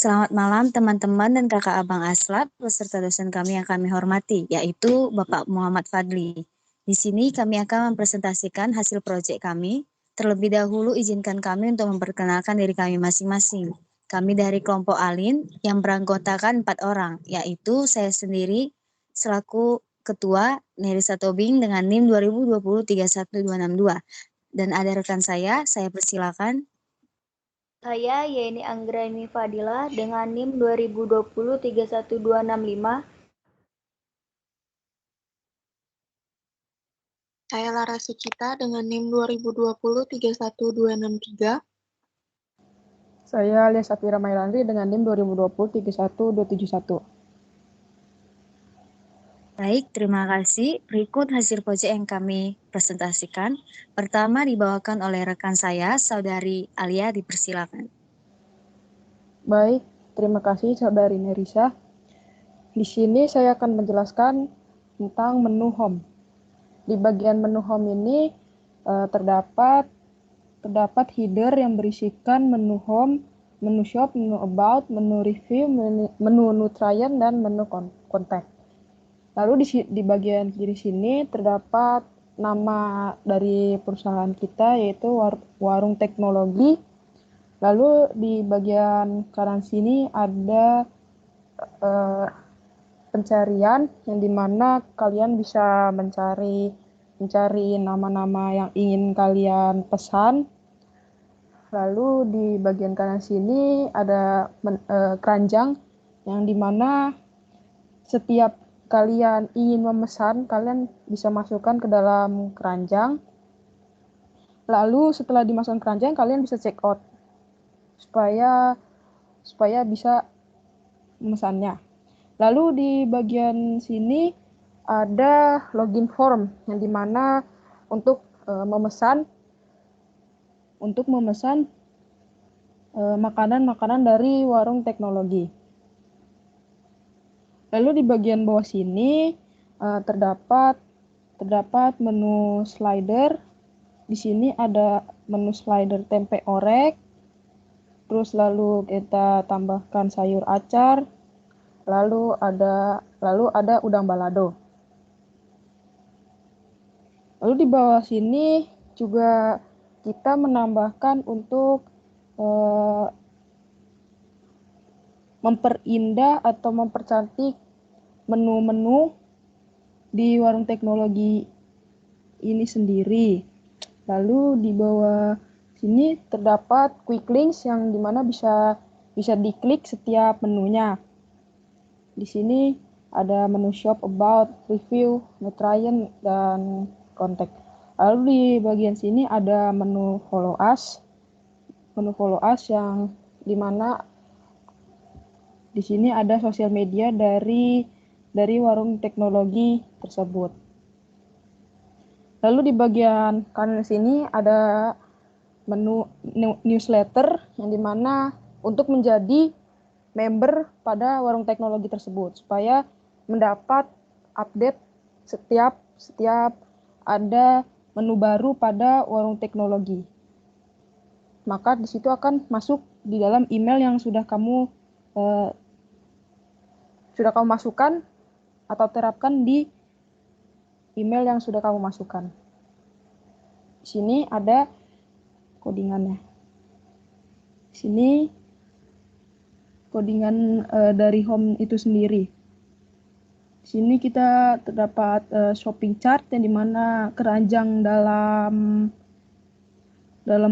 Selamat malam teman-teman dan kakak abang Aslab beserta dosen kami yang kami hormati, yaitu Bapak Muhammad Fadli. Di sini kami akan mempresentasikan hasil proyek kami. Terlebih dahulu izinkan kami untuk memperkenalkan diri kami masing-masing. Kami dari kelompok Alin yang beranggotakan 4 orang, yaitu saya sendiri selaku Ketua Nerissa Tobing dengan NIM 2020 31262. Dan ada rekan saya persilakan. Saya Yeni Anggraini Fadila dengan NIM 2020 31265. Saya Lara Sucita dengan NIM 2020 31263. Saya Lia Safira Mailandri dengan NIM 2020 31271. Baik, terima kasih. Berikut hasil proyek yang kami presentasikan. Pertama dibawakan oleh rekan saya, Saudari Alia, dipersilakan. Baik, terima kasih Saudari Nerissa. Di sini saya akan menjelaskan tentang menu home. Di bagian menu home ini terdapat header yang berisikan menu home, menu shop, menu about, menu review, menu nutrient, dan menu kontak. Lalu di bagian kiri sini terdapat nama dari perusahaan kita, yaitu Warung Teknologi. Lalu di bagian kanan sini ada pencarian yang dimana kalian bisa mencari nama-nama yang ingin kalian pesan. Lalu di bagian kanan sini ada keranjang yang dimana setiap kalian ingin memesan, kalian bisa masukkan ke dalam keranjang. Lalu setelah dimasukkan keranjang, kalian bisa check out supaya bisa memesannya. Lalu di bagian sini ada login form yang dimana untuk memesan makanan-makanan dari Warung Teknologi. Lalu di bagian bawah sini terdapat menu slider. Di sini ada menu slider tempe orek. Terus lalu kita tambahkan sayur acar. Lalu ada udang balado. Lalu di bawah sini juga kita menambahkan untuk memperindah atau mempercantik menu-menu di Warung Teknologi ini sendiri. Lalu di bawah sini terdapat quick links yang dimana bisa diklik setiap menunya. Di sini ada menu shop, about, review, nutrient, dan kontak. Lalu di bagian sini ada menu follow us. Menu follow us yang dimana di sini ada sosial media dari Warung Teknologi tersebut. Lalu di bagian kanan sini ada menu newsletter yang dimana untuk menjadi member pada Warung Teknologi tersebut supaya mendapat update setiap ada menu baru pada Warung Teknologi. Maka di situ akan masuk di dalam email yang sudah kamu masukkan atau terapkan di email yang sudah kamu masukkan. Di sini ada codingannya. Di sini codingan dari home itu sendiri. Di sini kita terdapat shopping chart yang dimana keranjang dalam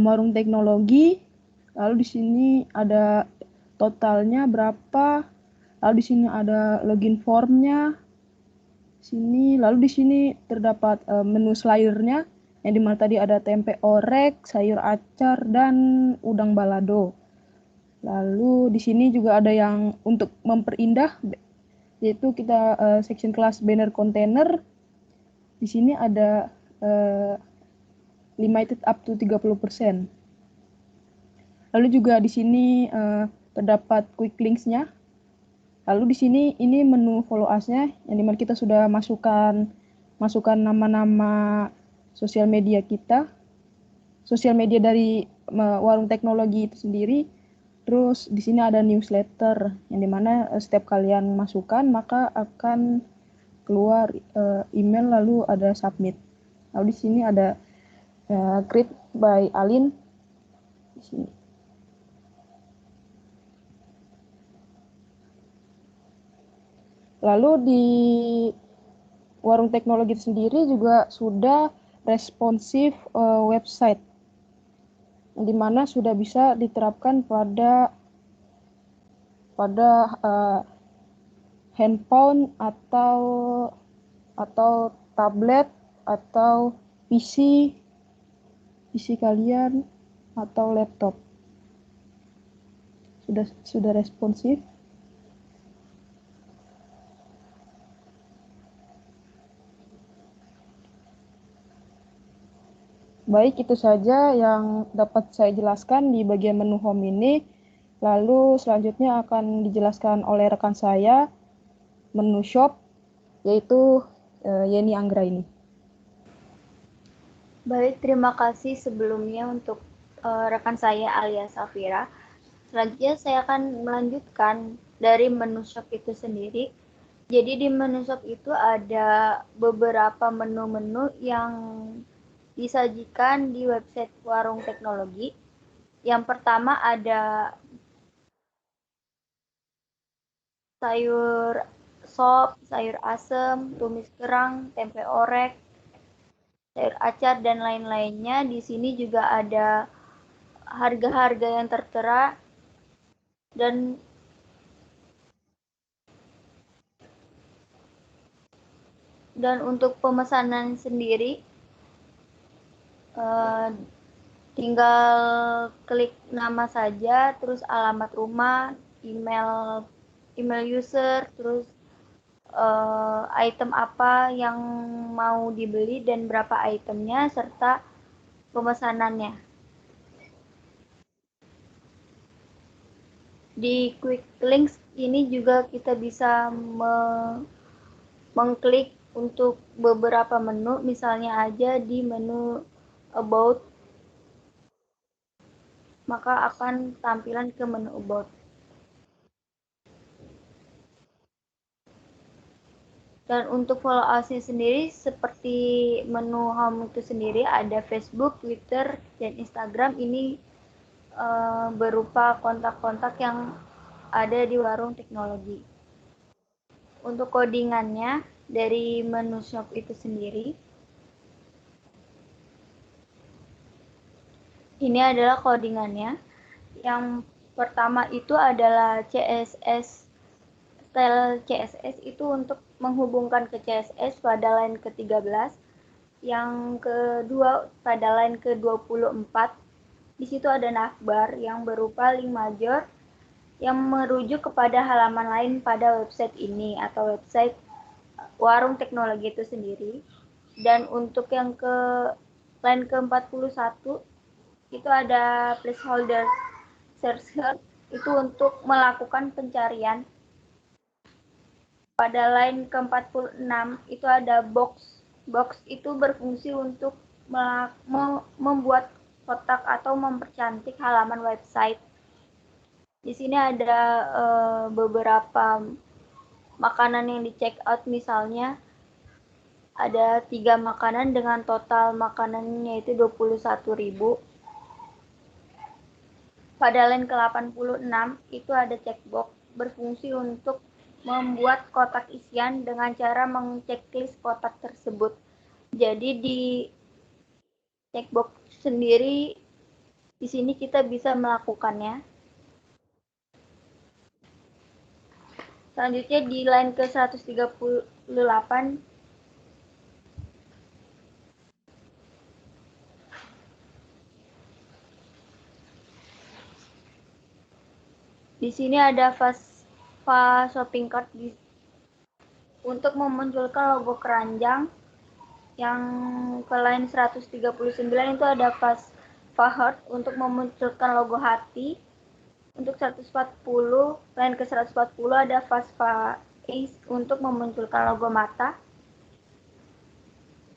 Warung Teknologi. Lalu di sini ada totalnya berapa. Lalu di sini ada login formnya. Lalu di sini terdapat menu slidernya yang dimana tadi ada tempe orek, sayur acar, dan udang balado. Lalu di sini juga ada yang untuk memperindah, yaitu kita section kelas banner container. Di sini ada limited up to 30%. Lalu juga di sini terdapat quick links-nya. Lalu di sini ini menu follow us-nya yang dimana kita sudah masukkan nama-nama sosial media kita, sosial media dari Warung Teknologi itu sendiri. Terus di sini ada newsletter yang dimana setiap kalian masukkan maka akan keluar email lalu ada submit. Lalu di sini ada create by Alin di sini. Lalu di Warung Teknologi itu sendiri juga sudah responsif website di mana sudah bisa diterapkan pada handphone atau tablet atau PC kalian atau laptop. Sudah responsif. Baik, itu saja yang dapat saya jelaskan di bagian menu home ini. Lalu selanjutnya akan dijelaskan oleh rekan saya menu shop, yaitu Yeni Anggraini. Baik, terima kasih sebelumnya untuk rekan saya Alia Safira. Selanjutnya saya akan melanjutkan dari menu shop itu sendiri. Jadi di menu shop itu ada beberapa menu-menu yang disajikan di website Warung Teknologi. Yang pertama ada sayur sop, sayur asem, tumis kerang, tempe orek, sayur acar, dan lain-lainnya. Di sini juga ada harga-harga yang tertera dan untuk pemesanan sendiri tinggal klik nama saja, terus alamat rumah, email user, terus item apa yang mau dibeli dan berapa itemnya, serta pemesanannya. Di quick links ini juga kita bisa mengklik untuk beberapa menu, misalnya aja di menu about, maka akan tampilan ke menu about. Dan untuk follow us-nya sendiri, seperti menu home itu sendiri, ada Facebook, Twitter, dan Instagram. Ini berupa kontak-kontak yang ada di Warung Teknologi. Untuk codingannya dari menu shop itu sendiri, ini adalah codingannya. Yang pertama itu adalah CSS. Style CSS itu untuk menghubungkan ke CSS pada line ke-13. Yang kedua pada line ke-24. Di situ ada navbar yang berupa link major yang merujuk kepada halaman lain pada website ini atau website Warung Teknologi itu sendiri. Dan untuk yang ke line ke-41 itu ada placeholder searcher, itu untuk melakukan pencarian. Pada line ke-46 itu ada box. Box itu berfungsi untuk membuat kotak atau mempercantik halaman website. Di sini ada beberapa makanan yang di check out, misalnya ada 3 makanan dengan total makanannya itu 21.000. Pada line ke-86 itu ada checkbox berfungsi untuk membuat kotak isian dengan cara mengchecklist kotak tersebut. Jadi di checkbox sendiri di sini kita bisa melakukannya. Selanjutnya di line ke-138 di sini ada Fast shopping cart untuk memunculkan logo keranjang. Yang ke line 139 itu ada Fast heart untuk memunculkan logo hati. Untuk 140, line ke 140 ada Fast face untuk memunculkan logo mata.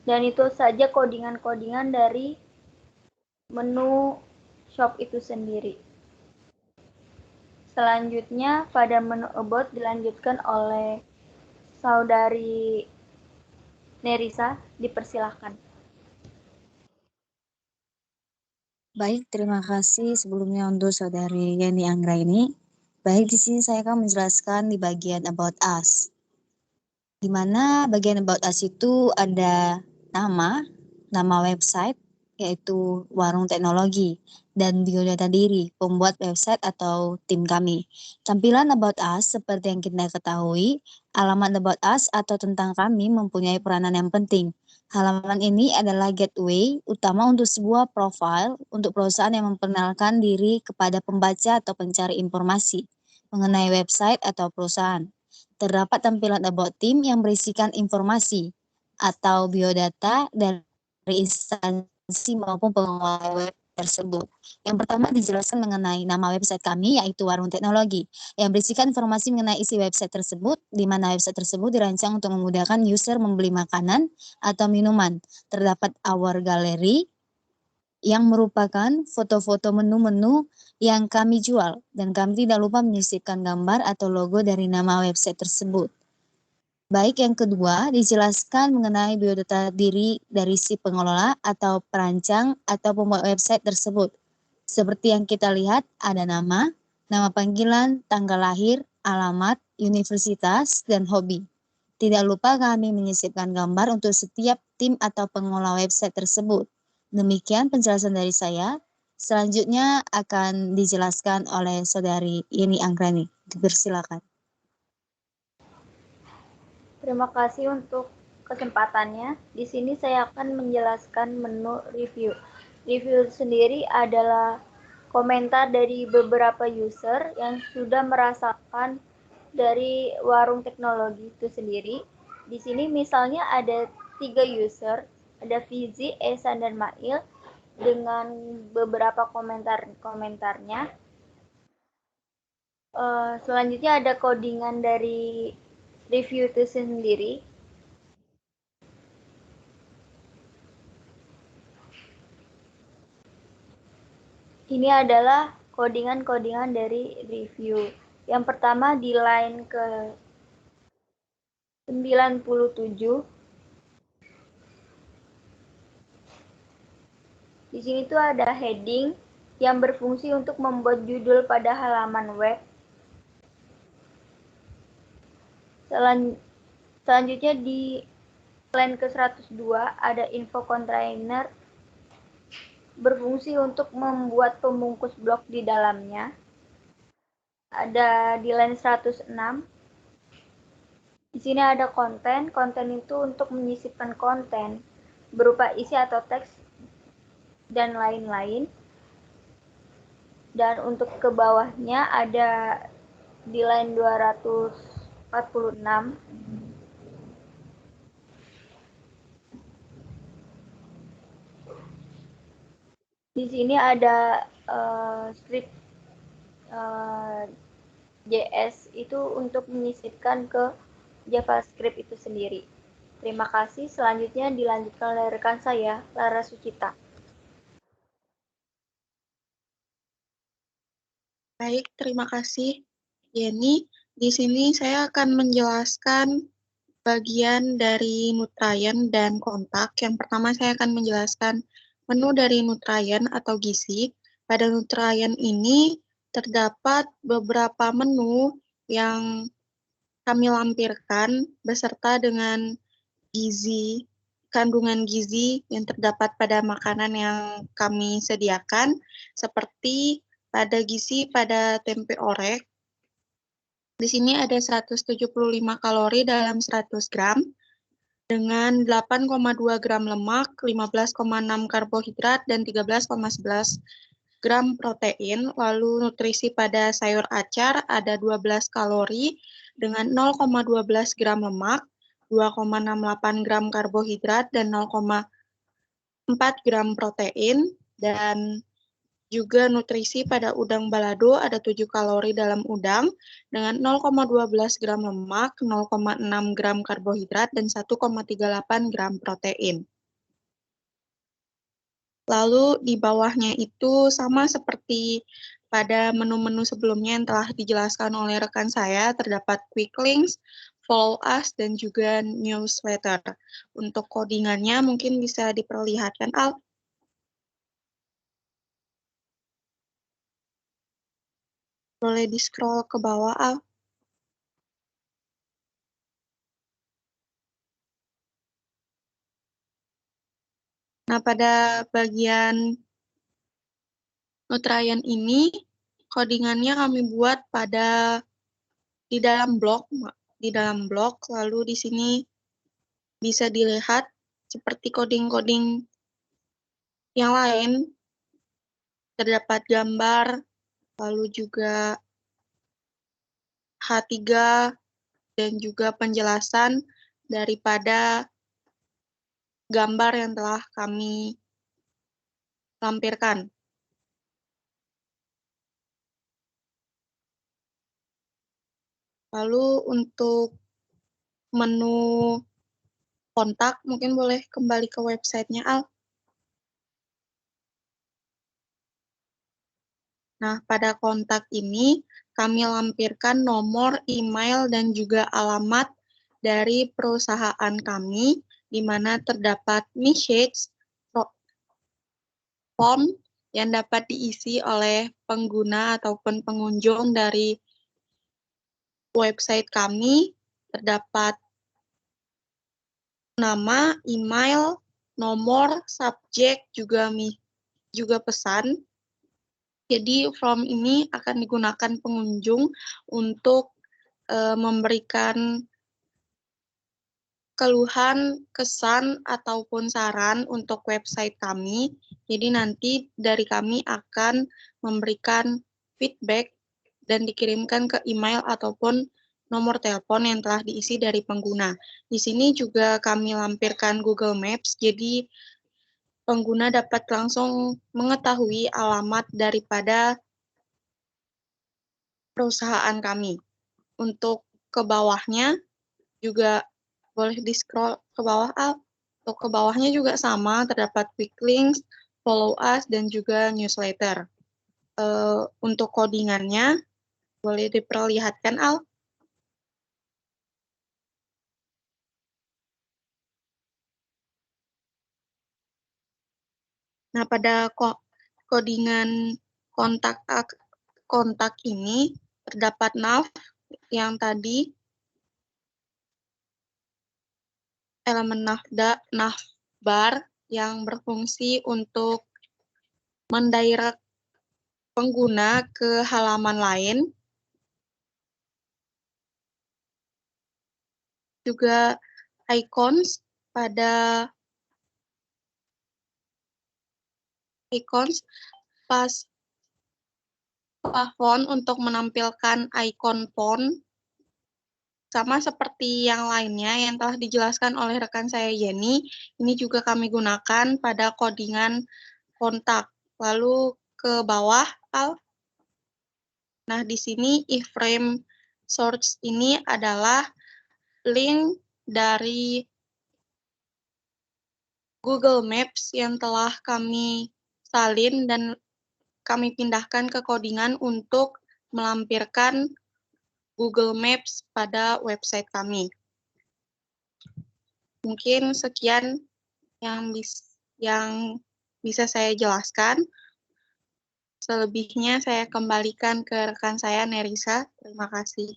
Dan itu saja codingan-codingan dari menu shop itu sendiri. Selanjutnya pada menu about dilanjutkan oleh Saudari Nerisa, dipersilahkan. Baik, terima kasih sebelumnya untuk Saudari Yeni Anggraini. Baik, di sini saya akan menjelaskan di bagian About Us. Di mana bagian About Us itu ada nama website, yaitu Warung Teknologi, dan biodata diri, pembuat website atau tim kami. Tampilan About Us seperti yang kita ketahui, alamat About Us atau tentang kami mempunyai peranan yang penting. Halaman ini adalah gateway utama untuk sebuah profil untuk perusahaan yang memperkenalkan diri kepada pembaca atau pencari informasi mengenai website atau perusahaan. Terdapat tampilan About Team yang berisikan informasi atau biodata dari instansi maupun pengelola web tersebut. Yang pertama dijelaskan mengenai nama website kami, yaitu Warung Teknologi, yang berisikan informasi mengenai isi website tersebut, di mana website tersebut dirancang untuk memudahkan user membeli makanan atau minuman. Terdapat Our Gallery, yang merupakan foto-foto menu-menu yang kami jual, dan kami tidak lupa menyisipkan gambar atau logo dari nama website tersebut. Baik, yang kedua dijelaskan mengenai biodata diri dari si pengelola atau perancang atau pembuat website tersebut. Seperti yang kita lihat, ada nama panggilan, tanggal lahir, alamat, universitas, dan hobi. Tidak lupa kami menyisipkan gambar untuk setiap tim atau pengelola website tersebut. Demikian penjelasan dari saya. Selanjutnya akan dijelaskan oleh Saudari Yeni Anggrani. Dipersilakan. Terima kasih untuk kesempatannya. Di sini saya akan menjelaskan menu review. Review sendiri adalah komentar dari beberapa user yang sudah merasakan dari warung teknologi itu sendiri. Di sini misalnya ada 3 user, ada Fizi, Esan, dan Mail dengan beberapa komentarnya. Selanjutnya ada codingan dari review itu sendiri. Ini adalah codingan dari review. Yang pertama di line ke 97. Di sini tuh ada heading yang berfungsi untuk membuat judul pada halaman web. Selanjutnya di line ke 102 ada info container berfungsi untuk membuat pembungkus blok di dalamnya. Ada di line 106. Di sini ada konten. Konten itu untuk menyisipkan konten berupa isi atau teks dan lain-lain. Dan untuk ke bawahnya ada di line 246. Di sini ada script JS itu untuk menyisipkan ke JavaScript itu sendiri. Terima kasih. Selanjutnya dilanjutkan oleh rekan saya, Lara Sucita. Baik, terima kasih, Yeni. Di sini saya akan menjelaskan bagian dari Nutrien dan kontak. Yang pertama saya akan menjelaskan menu dari Nutrien atau gizi. Pada Nutrien ini terdapat beberapa menu yang kami lampirkan beserta dengan gizi, kandungan gizi yang terdapat pada makanan yang kami sediakan, seperti pada gizi pada tempe orek. Di sini ada 175 kalori dalam 100 gram, dengan 8,2 gram lemak, 15,6 karbohidrat, dan 13,11 gram protein. Lalu nutrisi pada sayur acar ada 12 kalori dengan 0,12 gram lemak, 2,68 gram karbohidrat, dan 0,4 gram protein. Dan juga nutrisi pada udang balado ada 7 kalori dalam udang dengan 0,12 gram lemak, 0,6 gram karbohidrat, dan 1,38 gram protein. Lalu di bawahnya itu sama seperti pada menu-menu sebelumnya yang telah dijelaskan oleh rekan saya, terdapat quick links, follow us, dan juga newsletter. Untuk codingannya mungkin bisa diperlihatkan, Al. Boleh di-scroll ke bawah, Al. Nah, pada bagian Nutrien ini, codingannya kami buat di dalam blog, lalu di sini bisa dilihat seperti coding-coding yang lain, terdapat gambar, lalu juga H3, dan juga penjelasan daripada gambar yang telah kami lampirkan. Lalu untuk menu kontak, mungkin boleh kembali ke websitenya, Al. Nah, pada kontak ini kami lampirkan nomor, email, dan juga alamat dari perusahaan kami, di mana terdapat message form yang dapat diisi oleh pengguna ataupun pengunjung dari website kami. Terdapat nama, email, nomor, subjek, juga pesan. Jadi form ini akan digunakan pengunjung untuk memberikan keluhan, kesan, ataupun saran untuk website kami. Jadi nanti dari kami akan memberikan feedback dan dikirimkan ke email ataupun nomor telepon yang telah diisi dari pengguna. Di sini juga kami lampirkan Google Maps, jadi pengguna dapat langsung mengetahui alamat daripada perusahaan kami. Untuk ke bawahnya juga boleh di-scroll ke bawah, Al. Untuk ke bawahnya juga sama, terdapat quick links, follow us, dan juga newsletter. Untuk codingannya, boleh diperlihatkan, Al. Nah, pada codingan kontak ini, terdapat nav yang tadi, elemen navbar yang berfungsi untuk mendirect pengguna ke halaman lain. Juga icons pas font untuk menampilkan icon font, sama seperti yang lainnya yang telah dijelaskan oleh rekan saya Jenny, ini juga kami gunakan pada codingan kontak. Lalu ke bawah, Al. Nah, di sini iframe source ini adalah link dari Google Maps yang telah kami salin dan kami pindahkan ke codingan untuk melampirkan Google Maps pada website kami. Mungkin sekian yang bisa saya jelaskan. Selebihnya saya kembalikan ke rekan saya, Nerissa. Terima kasih.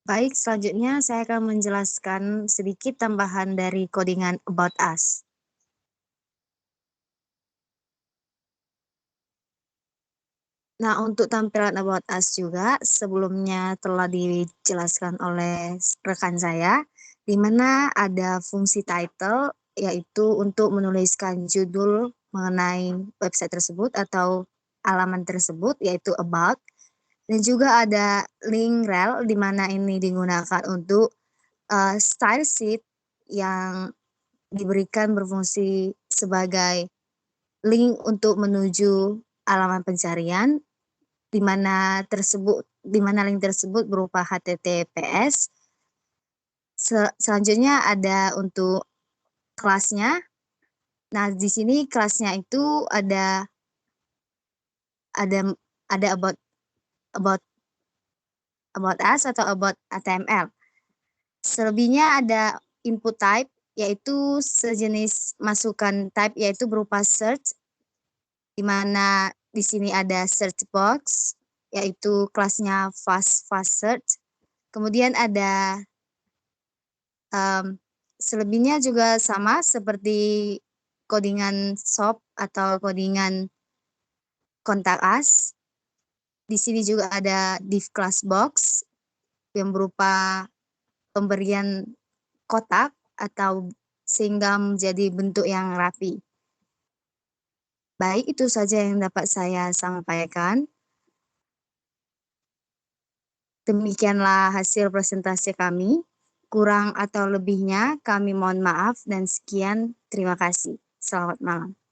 Baik, selanjutnya saya akan menjelaskan sedikit tambahan dari codingan About Us. Nah, untuk tampilan About Us juga sebelumnya telah dijelaskan oleh rekan saya, di mana ada fungsi title, yaitu untuk menuliskan judul mengenai website tersebut atau halaman tersebut, yaitu About. Dan juga ada link rel, di mana ini digunakan untuk style sheet yang diberikan berfungsi sebagai link untuk menuju halaman pencarian, di mana link tersebut berupa HTTPS. Selanjutnya ada untuk kelasnya. Nah, di sini kelasnya itu ada about us atau about HTML. Selebihnya ada input type, yaitu sejenis masukan type, yaitu berupa search, di mana di sini ada search box, yaitu kelasnya fast search. Kemudian ada selebihnya juga sama seperti codingan shop atau codingan kontak us. Di sini juga ada div class box yang berupa pemberian kotak atau sehingga menjadi bentuk yang rapi. Baik, itu saja yang dapat saya sampaikan. Demikianlah hasil presentasi kami. Kurang atau lebihnya kami mohon maaf dan sekian. Terima kasih. Selamat malam.